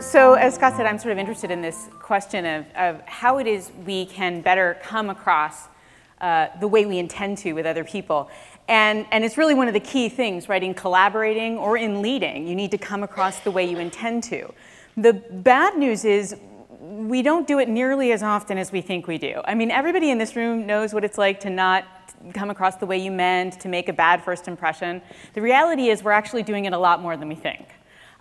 So as Scott said, I'm sort of interested in this question of how it is we can better come across the way we intend to with other people. And it's really one of the key things, right? In collaborating or in leading, you need to come across the way you intend to. The bad news is we don't do it nearly as often as we think we do. I mean, everybody in this room knows what it's like to not come across the way you meant, to make a bad first impression. The reality is we're actually doing it a lot more than we think.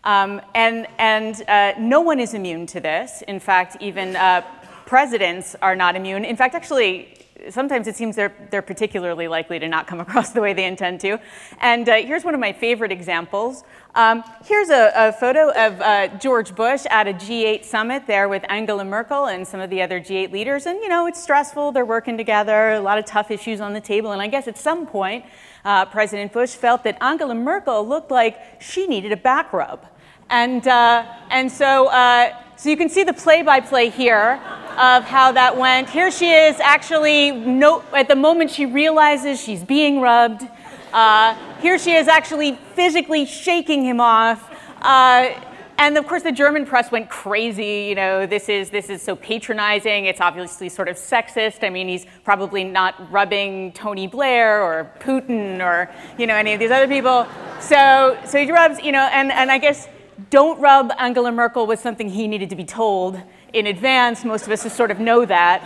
No one is immune to this. In fact, even presidents are not immune. In fact, actually, sometimes it seems they're particularly likely to not come across the way they intend to. And here's one of my favorite examples. Here's a photo of George Bush at a G8 summit there with Angela Merkel and some of the other G8 leaders. And, you know, it's stressful. They're working together, a lot of tough issues on the table. And I guess at some point, President Bush felt that Angela Merkel looked like she needed a back rub. So you can see the play-by-play here of how that went. Here she is actually, at the moment she realizes she's being rubbed. Here she is actually physically shaking him off. And of course the German press went crazy. You know, this is so patronizing. It's obviously sort of sexist. I mean, he's probably not rubbing Tony Blair or Putin or, you know, any of these other people. So he rubs, you know, and I guess don't rub Angela Merkel was something he needed to be told in advance. Most of us just sort of know that.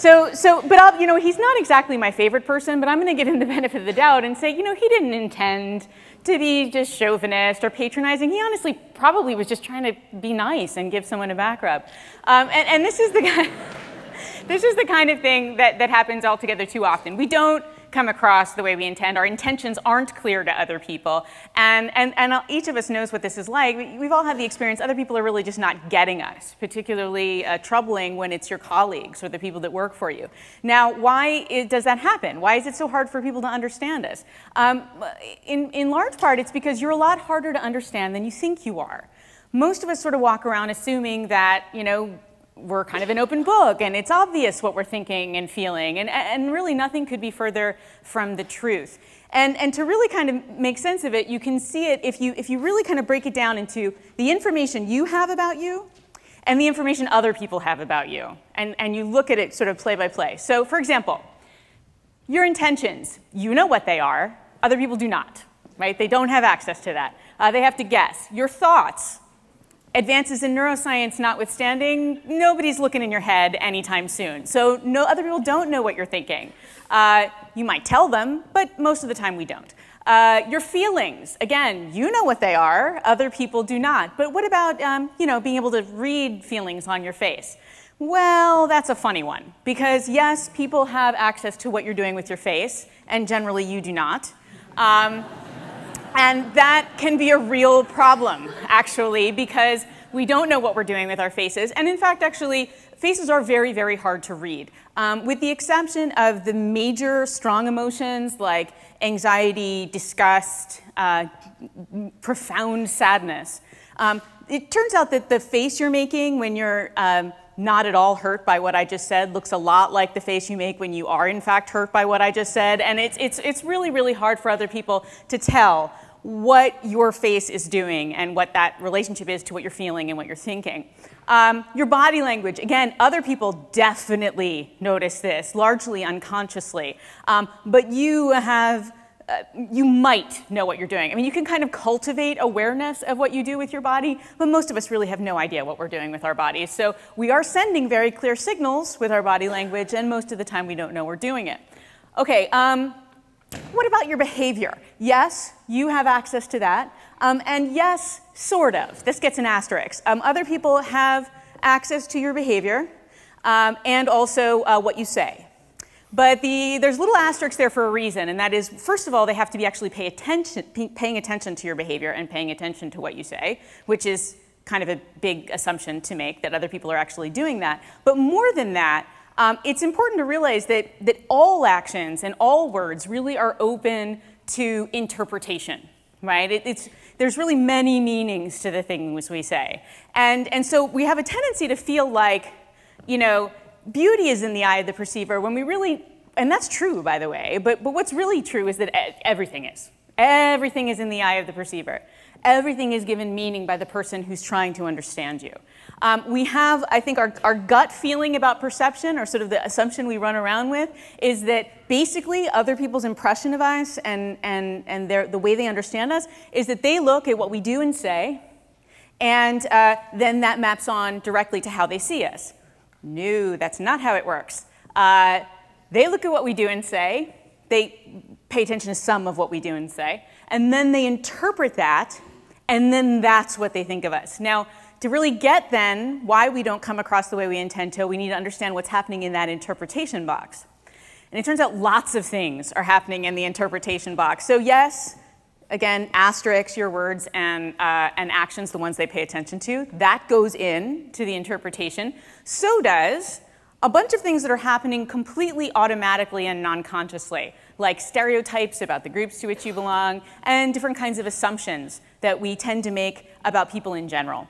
But you know, he's not exactly my favorite person, but I'm going to give him the benefit of the doubt and say, you know, he didn't intend to be just chauvinist or patronizing. He honestly probably was just trying to be nice and give someone a back rub. And this is the kind of thing that happens altogether too often. We don't come across the way we intend. Our intentions aren't clear to other people. And each of us knows what this is like. We've all had the experience. Other people are really just not getting us, particularly troubling when it's your colleagues or the people that work for you. Now, why does that happen? Why is it so hard for people to understand us? In large part, it's because you're a lot harder to understand than you think you are. Most of us sort of walk around assuming that, you know, we're kind of an open book, and it's obvious what we're thinking and feeling, and really nothing could be further from the truth. And to really kind of make sense of it, you can see it if you really kind of break it down into the information you have about you and the information other people have about you, and you look at it sort of play by play. So, for example, your intentions, you know what they are, other people do not, right? They don't have access to that. They have to guess. Your thoughts, advances in neuroscience notwithstanding, nobody's looking in your head anytime soon. So no, other people don't know what you're thinking. You might tell them, but most of the time we don't. Your feelings, again, you know what they are, other people do not. But what about you know, being able to read feelings on your face? Well, that's a funny one, because yes, people have access to what you're doing with your face, and generally you do not. And that can be a real problem, actually, because we don't know what we're doing with our faces. And in fact, actually, faces are very, very hard to read. With the exception of the major strong emotions like anxiety, disgust, profound sadness. It turns out that the face you're making when you're not at all hurt by what I just said looks a lot like the face you make when you are in fact hurt by what I just said. And it's really, really hard for other people to tell what your face is doing and what that relationship is to what you're feeling and what you're thinking. Your body language, again, other people definitely notice this, largely unconsciously. But you might know what you're doing. I mean, you can kind of cultivate awareness of what you do with your body, but most of us really have no idea what we're doing with our bodies. So we are sending very clear signals with our body language, and most of the time we don't know we're doing it. Okay, what about your behavior? Yes, you have access to that. And yes, sort of. This gets an asterisk. Other people have access to your behavior and also what you say. But there's little asterisks there for a reason, and that is, first of all, they have to be actually paying attention to your behavior and paying attention to what you say, which is kind of a big assumption to make, that other people are actually doing that. But more than that, it's important to realize that all actions and all words really are open to interpretation, right? There's really many meanings to the things we say. And so we have a tendency to feel like, you know, beauty is in the eye of the perceiver when we really, and that's true, by the way, but what's really true is that everything is. Everything is in the eye of the perceiver. Everything is given meaning by the person who's trying to understand you. We have, I think, our gut feeling about perception, or sort of the assumption we run around with, is that basically other people's impression of us and the way they understand us is that they look at what we do and say, and then that maps on directly to how they see us. No, that's not how it works. They look at what we do and say, they pay attention to some of what we do and say, and then they interpret that, and then that's what they think of us. Now, to really get then why we don't come across the way we intend to, we need to understand what's happening in that interpretation box. And it turns out lots of things are happening in the interpretation box. So yes, again, asterisks, your words and actions, the ones they pay attention to, that goes in to the interpretation. So does a bunch of things that are happening completely automatically and non-consciously, like stereotypes about the groups to which you belong, and different kinds of assumptions that we tend to make about people in general.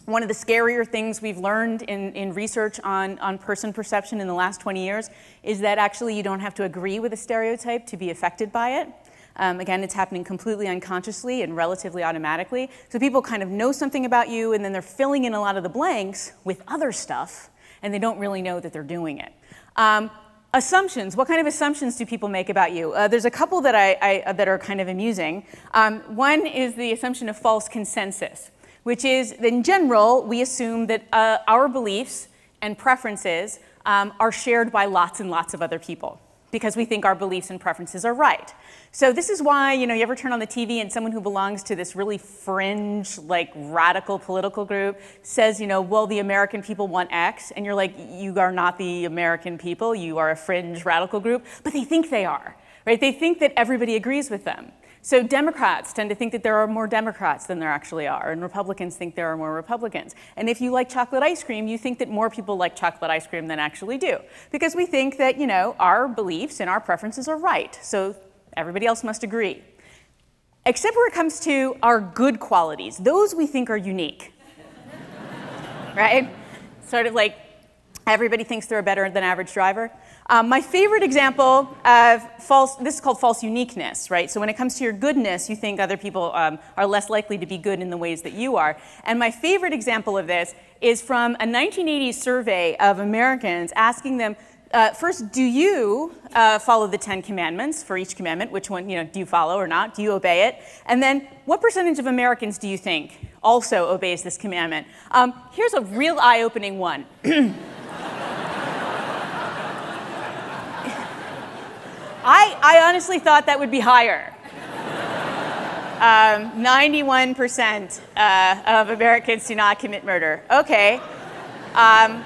One of the scarier things we've learned in research on person perception in the last 20 years is that actually you don't have to agree with a stereotype to be affected by it. Again, it's happening completely unconsciously and relatively automatically. So people kind of know something about you, and then they're filling in a lot of the blanks with other stuff, and they don't really know that they're doing it. Assumptions. What kind of assumptions do people make about you? There's a couple that that are kind of amusing. One is the assumption of false consensus, which is that in general, we assume that our beliefs and preferences are shared by lots and lots of other people, because we think our beliefs and preferences are right. So this is why, you ever turn on the TV and someone who belongs to this really fringe, like radical political group says, well, the American people want X, and you're like, you are not the American people, you are a fringe radical group, but they think they are, right? They think that everybody agrees with them. So Democrats tend to think that there are more Democrats than there actually are, and Republicans think there are more Republicans. And if you like chocolate ice cream, you think that more people like chocolate ice cream than actually do, because we think that, our beliefs and our preferences are right, so everybody else must agree. Except where it comes to our good qualities. Those we think are unique, right? Sort of like everybody thinks they're a better than average driver. My favorite example of this is called false uniqueness, right? So when it comes to your goodness, you think other people are less likely to be good in the ways that you are. And my favorite example of this is from a 1980s survey of Americans asking them, first, do you follow the 10 commandments for each commandment? Which one, do you follow or not? Do you obey it? And then, what percentage of Americans do you think also obeys this commandment? Here's a real eye-opening one. I honestly thought that would be higher. 91% of Americans do not commit murder. Okay. And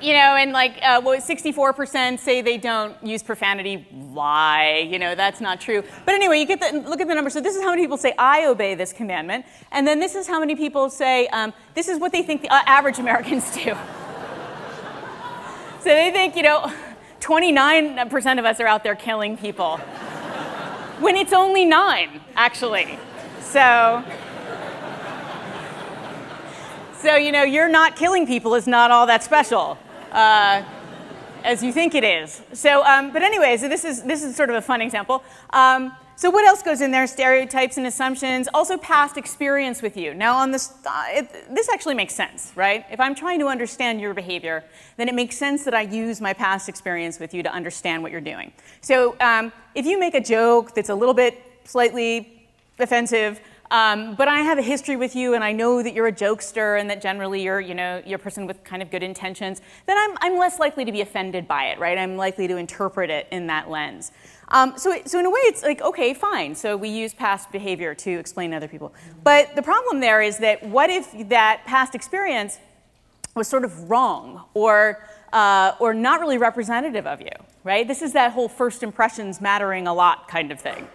64% say they don't use profanity. Lie. That's not true. But anyway, look at the numbers. So this is how many people say, I obey this commandment. And then this is how many people say, this is what they think the average Americans do. So they think, 29% of us are out there killing people, when it's only 9, actually. So you're not killing people is not all that special, as you think it is. So, but anyway, so this is sort of a fun example. So what else goes in there? Stereotypes and assumptions. Also past experience with you. Now on this actually makes sense, right? If I'm trying to understand your behavior, then it makes sense that I use my past experience with you to understand what you're doing. So if you make a joke that's a little bit slightly offensive, but I have a history with you and I know that you're a jokester and that generally you're a person with kind of good intentions, then I'm less likely to be offended by it, right? I'm likely to interpret it in that lens. So in a way, it's like, okay, fine. So we use past behavior to explain other people. But the problem there is that what if that past experience was sort of wrong or not really representative of you, right? This is that whole first impressions mattering a lot kind of thing.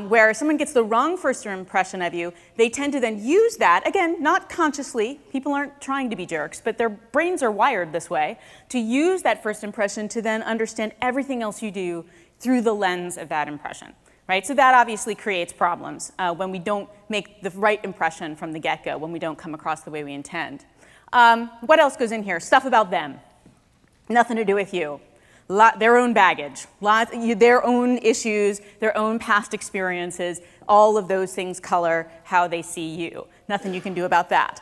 Where someone gets the wrong first impression of you, they tend to then use that, again, not consciously, people aren't trying to be jerks, but their brains are wired this way, to use that first impression to then understand everything else you do through the lens of that impression, right? So that obviously creates problems when we don't make the right impression from the get-go, when we don't come across the way we intend. What else goes in here? Stuff about them. Nothing to do with you. their own baggage, their own issues, their own past experiences. All of those things color how they see you. Nothing you can do about that.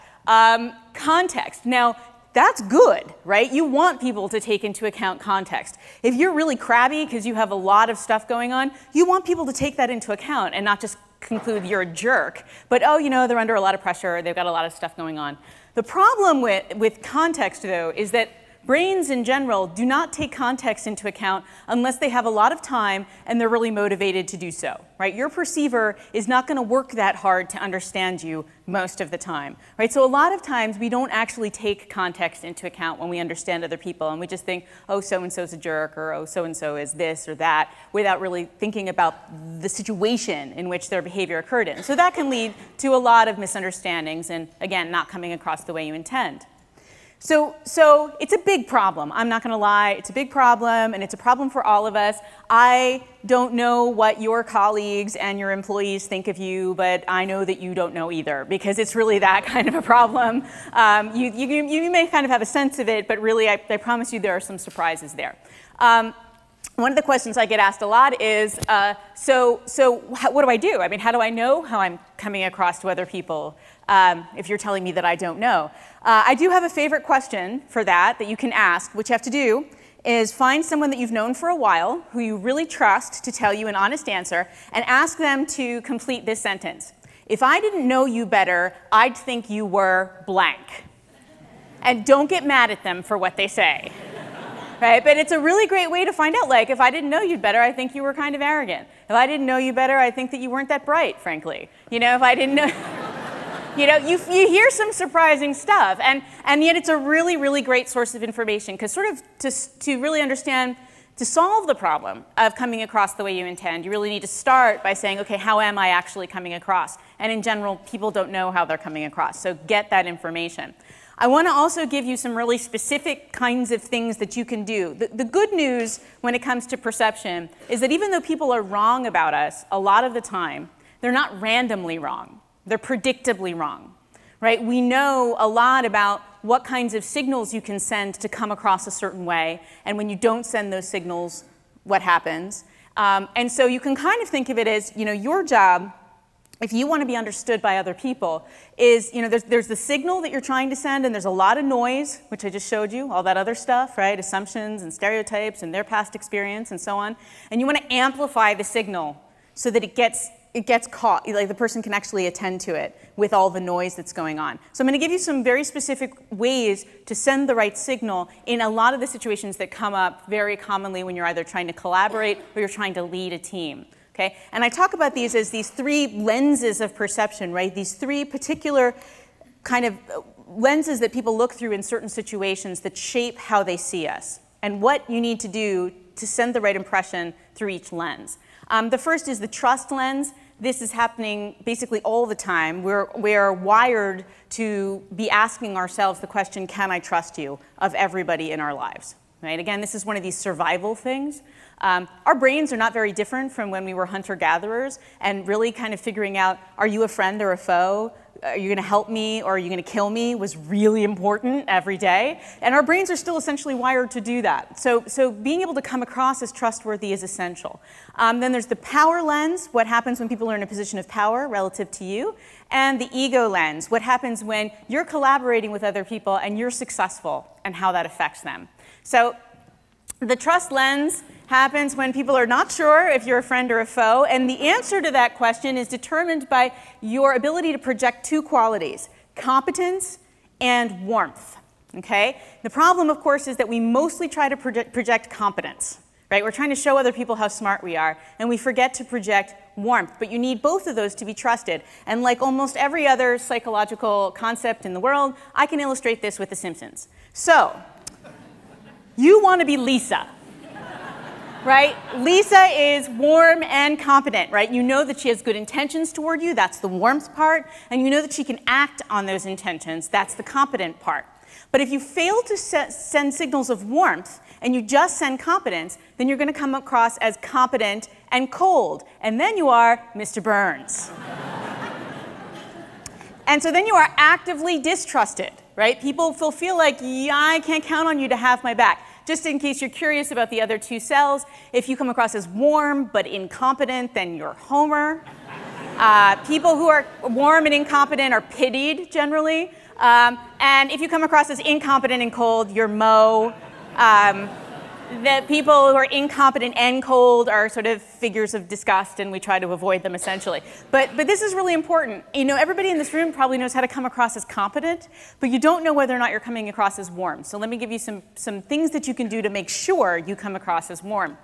Context. Now, that's good, right? You want people to take into account context. If you're really crabby because you have a lot of stuff going on, you want people to take that into account and not just conclude you're a jerk, but oh, you know, they're under a lot of pressure, they've got a lot of stuff going on. The problem with context, though, is that brains in general do not take context into account unless they have a lot of time and they're really motivated to do so, right? Your perceiver is not going to work that hard to understand you most of the time, right? So a lot of times we don't actually take context into account when we understand other people, and we just think, oh, so-and-so's a jerk, or oh, so-and-so is this or that, without really thinking about the situation in which their behavior occurred in. So that can lead to a lot of misunderstandings and, again, not coming across the way you intend. So it's a big problem. I'm not going to lie. It's a big problem, and it's a problem for all of us. I don't know what your colleagues and your employees think of you, but I know that you don't know either, because it's really that kind of a problem. You may kind of have a sense of it, but really, I promise you there are some surprises there. One of the questions I get asked a lot is, what do I do? I mean, how do I know how I'm coming across to other people if you're telling me that I don't know? I do have a favorite question for that you can ask. What you have to do is find someone that you've known for a while, who you really trust to tell you an honest answer, and ask them to complete this sentence. If I didn't know you better, I'd think you were blank. And don't get mad at them for what they say. Right? But it's a really great way to find out, like, if I didn't know you better, I think you were kind of arrogant. If I didn't know you better, I think that you weren't that bright, frankly. You know, if I didn't know... You know, you hear some surprising stuff, and yet it's a really, really great source of information, because sort of to really understand, to solve the problem of coming across the way you intend, you really need to start by saying, okay, how am I actually coming across? And in general, people don't know how they're coming across, so get that information. I want to also give you some really specific kinds of things that you can do. The good news when it comes to perception is that even though people are wrong about us a lot of the time, they're not randomly wrong. They're predictably wrong, right? We know a lot about what kinds of signals you can send to come across a certain way, and when you don't send those signals, what happens? And so you can kind of think of it as, you know, your job, if you want to be understood by other people, is, you know, there's the signal that you're trying to send, and there's a lot of noise, which I just showed you, all that other stuff, right? Assumptions and stereotypes and their past experience and so on. And you want to amplify the signal so that it gets caught, like the person can actually attend to it with all the noise that's going on. So I'm going to give you some very specific ways to send the right signal in a lot of the situations that come up very commonly when you're either trying to collaborate or you're trying to lead a team. Okay? And I talk about these as these three lenses of perception, right? These three particular kind of lenses that people look through in certain situations that shape how they see us, and what you need to do to send the right impression through each lens. The first is the trust lens. This is happening basically all the time. We're wired to be asking ourselves the question, can I trust you, of everybody in our lives. Right? Again, this is one of these survival things. Our brains are not very different from when we were hunter-gatherers, and really kind of figuring out, are you a friend or a foe? Are you going to help me or are you going to kill me was really important every day. And our brains are still essentially wired to do that. So being able to come across as trustworthy is essential. Then there's the power lens, what happens when people are in a position of power relative to you. And the ego lens, what happens when you're collaborating with other people and you're successful and how that affects them. So the trust lens happens when people are not sure if you're a friend or a foe, and the answer to that question is determined by your ability to project two qualities, competence and warmth. Okay? The problem, of course, is that we mostly try to project competence. Right? We're trying to show other people how smart we are, and we forget to project warmth. But you need both of those to be trusted. And like almost every other psychological concept in the world, I can illustrate this with The Simpsons. So, you want to be Lisa. Right? Lisa is warm and competent, right? You know that she has good intentions toward you, that's the warmth part, and you know that she can act on those intentions, that's the competent part. But if you fail to send signals of warmth, and you just send competence, then you're going to come across as competent and cold, and then you are Mr. Burns. And so then you are actively distrusted, right? People will feel like, yeah, I can't count on you to have my back. Just in case you're curious about the other two cells, if you come across as warm but incompetent, then you're Homer. People who are warm and incompetent are pitied, generally. And if you come across as incompetent and cold, you're Mo. The people who are incompetent and cold are sort of figures of disgust, and we try to avoid them, essentially. But this is really important. You know, everybody in this room probably knows how to come across as competent, but you don't know whether or not you're coming across as warm. So let me give you some things that you can do to make sure you come across as warm.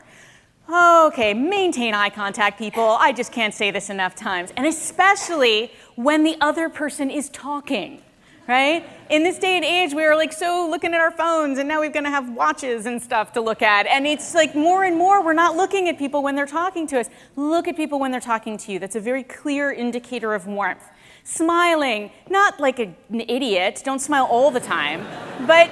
Okay, maintain eye contact, people. I just can't say this enough times. And especially when the other person is talking. Right? In this day and age, we are like so looking at our phones, and now we're going to have watches and stuff to look at. And it's like more and more we're not looking at people when they're talking to us. Look at people when they're talking to you. That's a very clear indicator of warmth. Smiling, not like an idiot. Don't smile all the time, but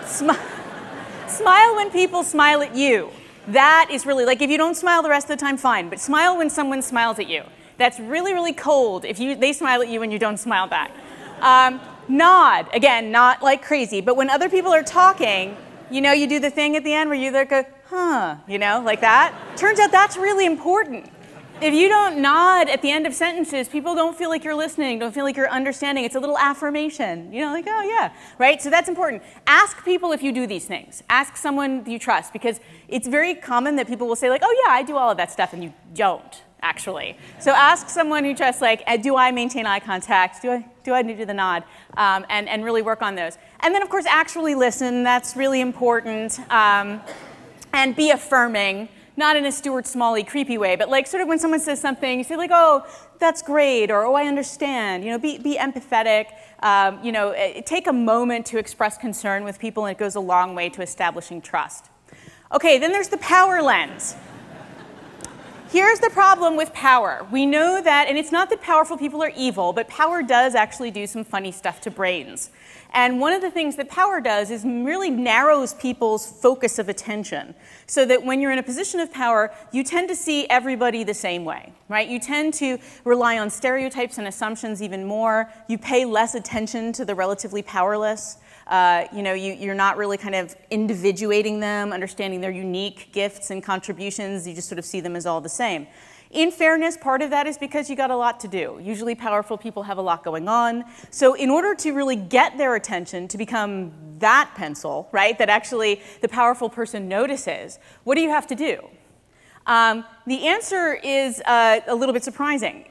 smile when people smile at you. That is really, like, if you don't smile the rest of the time, fine, but smile when someone smiles at you. That's really, really cold if they smile at you and you don't smile back. Nod, again, not like crazy, but when other people are talking, you know, you do the thing at the end where you like go, huh, you know, like that. Turns out that's really important. If you don't nod at the end of sentences, people don't feel like you're listening, don't feel like you're understanding. It's a little affirmation, you know, like, oh yeah, right? So that's important. Ask people if you do these things. Ask someone you trust, because it's very common that people will say like, oh yeah, I do all of that stuff, and you don't. Actually. So ask someone who trusts, like, do I maintain eye contact? Do I do the nod? And really work on those. And then, of course, actually listen. That's really important. And be affirming, not in a Stuart Smalley creepy way, but like sort of when someone says something, you say like, oh, that's great, or oh, I understand. You know, be empathetic. You know, take a moment to express concern with people, and it goes a long way to establishing trust. Okay, then there's the power lens. Here's the problem with power. We know that, and it's not that powerful people are evil, but power does actually do some funny stuff to brains. And one of the things that power does is really narrows people's focus of attention, so that when you're in a position of power, you tend to see everybody the same way, right? You tend to rely on stereotypes and assumptions even more. You pay less attention to the relatively powerless. You know, you're not really kind of individuating them, understanding their unique gifts and contributions. You just sort of see them as all the same. In fairness, part of that is because you got a lot to do. Usually powerful people have a lot going on. So in order to really get their attention, to become that pencil, right, that actually the powerful person notices, what do you have to do? The answer is a little bit surprising.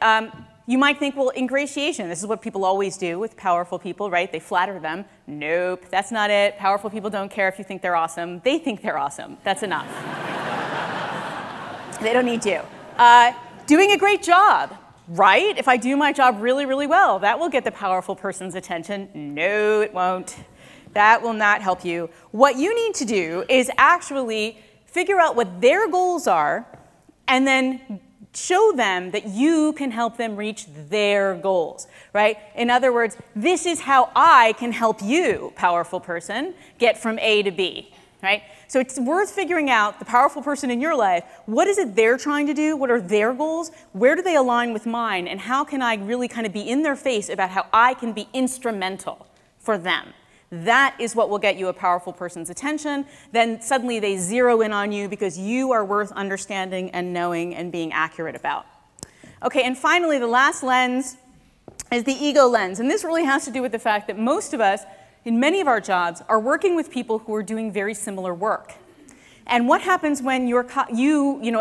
You might think, well, ingratiation, this is what people always do with powerful people, right? They flatter them. Nope, that's not it. Powerful people don't care if you think they're awesome. They think they're awesome. That's enough. They don't need you. Doing a great job, right? If I do my job really, really well, that will get the powerful person's attention. No, it won't. That will not help you. What you need to do is actually figure out what their goals are, and then show them that you can help them reach their goals, right? In other words, this is how I can help you, powerful person, get from A to B, right? So it's worth figuring out, the powerful person in your life, what is it they're trying to do? What are their goals? Where do they align with mine? And how can I really kind of be in their face about how I can be instrumental for them? That is what will get you a powerful person's attention. Then suddenly they zero in on you because you are worth understanding and knowing and being accurate about. Okay, and finally, the last lens is the ego lens. And this really has to do with the fact that most of us, in many of our jobs, are working with people who are doing very similar work. And what happens when you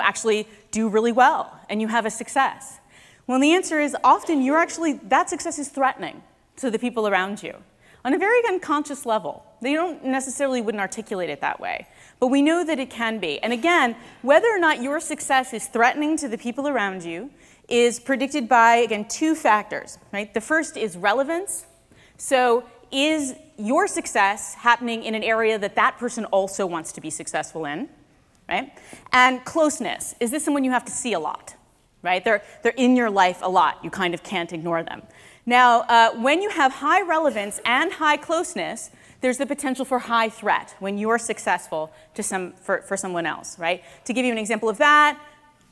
actually do really well and you have a success? Well, the answer is often that success is threatening to the people around you. On a very unconscious level. They wouldn't articulate it that way. But we know that it can be. And again, whether or not your success is threatening to the people around you is predicted by, again, two factors, right? The first is relevance. So is your success happening in an area that that person also wants to be successful in, right? And closeness. Is this someone you have to see a lot, right? They're in your life a lot. You kind of can't ignore them. Now, when you have high relevance and high closeness, there's the potential for high threat when you're successful for someone else, right? To give you an example of that,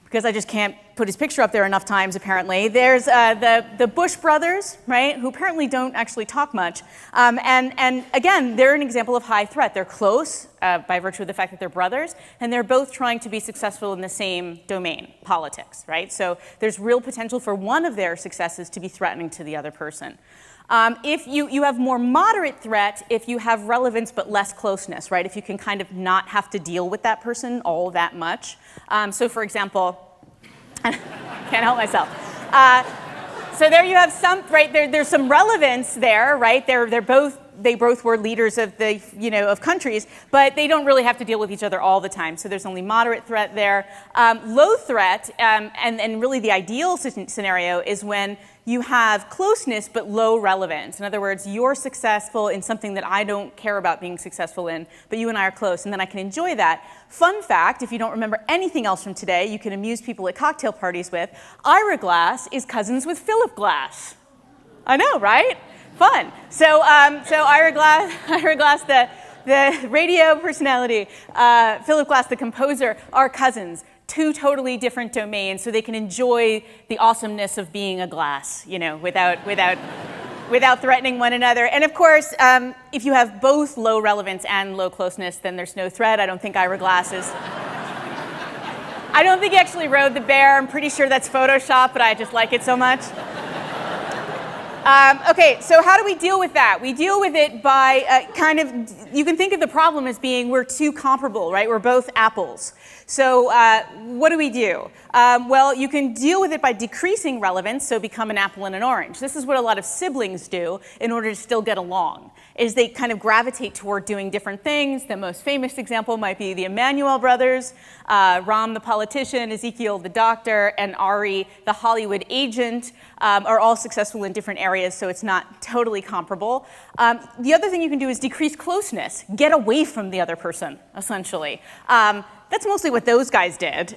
because I just can't put his picture up there enough times, apparently. There's the Bush brothers, right, who apparently don't actually talk much. And again, they're an example of high threat. They're close by virtue of the fact that they're brothers, and they're both trying to be successful in the same domain, politics, right? So there's real potential for one of their successes to be threatening to the other person. If you have more moderate threat, if you have relevance but less closeness, right? If you can kind of not have to deal with that person all that much. So for example, can't help myself. So there you have some, right? There's some relevance there, right? They both were leaders of of countries, but they don't really have to deal with each other all the time. So there's only moderate threat there. Low threat, and really the ideal scenario is when you have closeness but low relevance. In other words, you're successful in something that I don't care about being successful in, but you and I are close, and then I can enjoy that. Fun fact, if you don't remember anything else from today, you can amuse people at cocktail parties with, Ira Glass is cousins with Philip Glass. I know, right? Fun. So Ira Glass, the radio personality, Philip Glass, the composer, are cousins. Two totally different domains, so they can enjoy the awesomeness of being a glass, without threatening one another. And of course, if you have both low relevance and low closeness, then there's no threat. I don't think Ira Glass is. I don't think he actually rode the bear. I'm pretty sure that's Photoshop, but I just like it so much. Okay, so how do we deal with that? We deal with it by you can think of the problem as being we're too comparable, right? We're both apples. So what do? Well, you can deal with it by decreasing relevance, so become an apple and an orange. This is what a lot of siblings do in order to still get along, is they kind of gravitate toward doing different things. The most famous example might be the Emanuel brothers, Ram the politician, Ezekiel the doctor, and Ari the Hollywood agent are all successful in different areas, so it's not totally comparable. The other thing you can do is decrease closeness. Get away from the other person, essentially. That's mostly what those guys did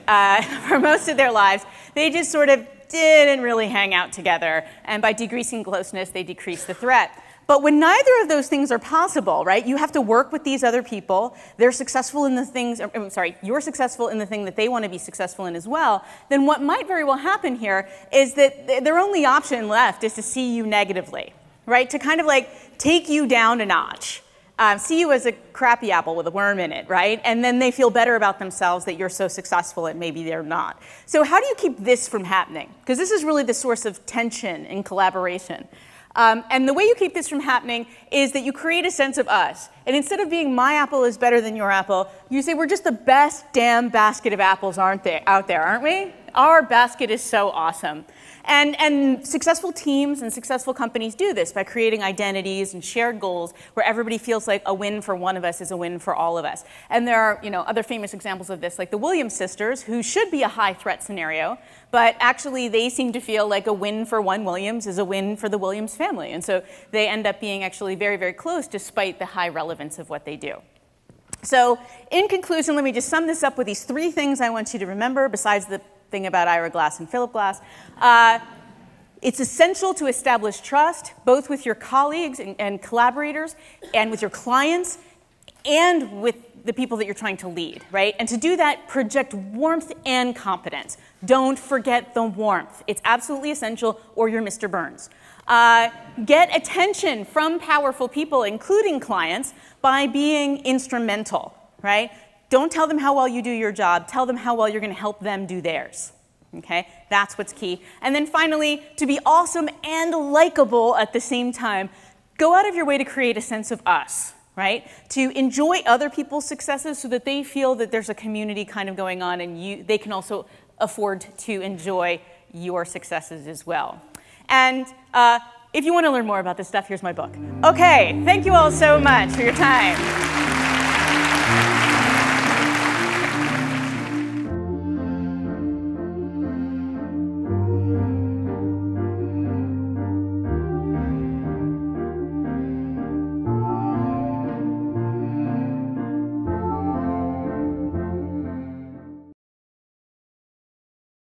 for most of their lives. They just sort of didn't really hang out together, and by decreasing closeness, they decrease the threat. But when neither of those things are possible, right, you have to work with these other people, they're successful in the things, you're successful in the thing that they want to be successful in as well, then what might very well happen here is that their only option left is to see you negatively, right, to kind of like take you down a notch. See you as a crappy apple with a worm in it, right? And then they feel better about themselves that you're so successful and maybe they're not. So how do you keep this from happening? Because this is really the source of tension in collaboration. And the way you keep this from happening is that you create a sense of us. And instead of being my apple is better than your apple, you say we're just the best damn basket of apples out there, aren't we? Our basket is so awesome. And successful teams and successful companies do this by creating identities and shared goals where everybody feels like a win for one of us is a win for all of us. And there are other famous examples of this, like the Williams sisters, who should be a high threat scenario, but actually they seem to feel like a win for one Williams is a win for the Williams family. And so they end up being actually very, very close despite the high relevance of what they do. So in conclusion, let me just sum this up with these three things I want you to remember besides the thing about Ira Glass and Philip Glass. It's essential to establish trust, both with your colleagues and collaborators, and with your clients, and with the people that you're trying to lead, right? And to do that, project warmth and competence. Don't forget the warmth. It's absolutely essential, or you're Mr. Burns. Get attention from powerful people, including clients, by being instrumental, right? Don't tell them how well you do your job. Tell them how well you're going to help them do theirs. Okay? That's what's key. And then finally, to be awesome and likable at the same time, go out of your way to create a sense of us, right? To enjoy other people's successes so that they feel that there's a community kind of going on and they can also afford to enjoy your successes as well. And if you want to learn more about this stuff, here's my book. Okay, thank you all so much for your time.